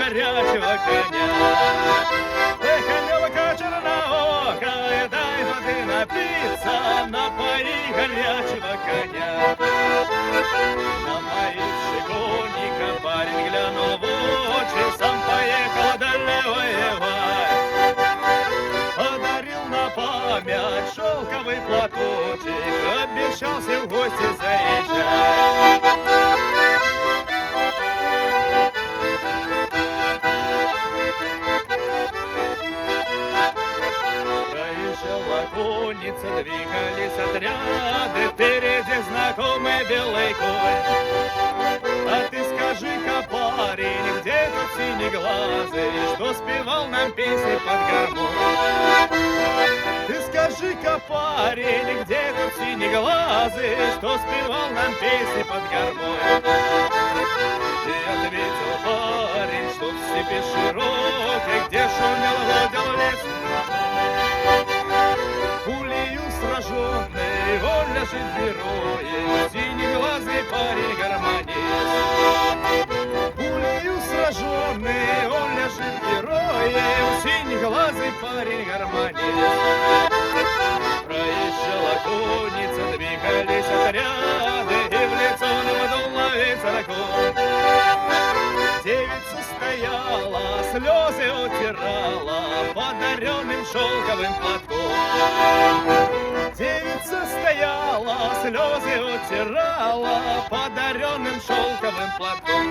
горячего коня. Эх, Анёлка черноокая, дай воды напиться, напои горячего коня. Напоивший конника парень глянул в очи, сам поехал далее воевать. Подарил на память шелковый платочек, обещался в гости заезжать. Проезжала конница, двигались отряды, впереди знакомый белый конь. А ты скажи-ка, парень, где тот синеглазый, что спевал нам песни под гармонь? Ты скажи-ка, парень, где тот синеглазый, что спевал нам песни под гармонь? И ответил парень, что в степи широкой, где шумел водил лес, пулею сраженный, он ляжет героем, синеглазый парень гармонист. Пулею сраженный, он ляжет героем, синеглазый парень гармонист. Проезжала конница, двигались отряды, и в лицо нам дул ветер окон. Девица стояла, слезы утирала подаренным шелковым платком. Девица стояла, слезы утирала подаренным шелковым платком.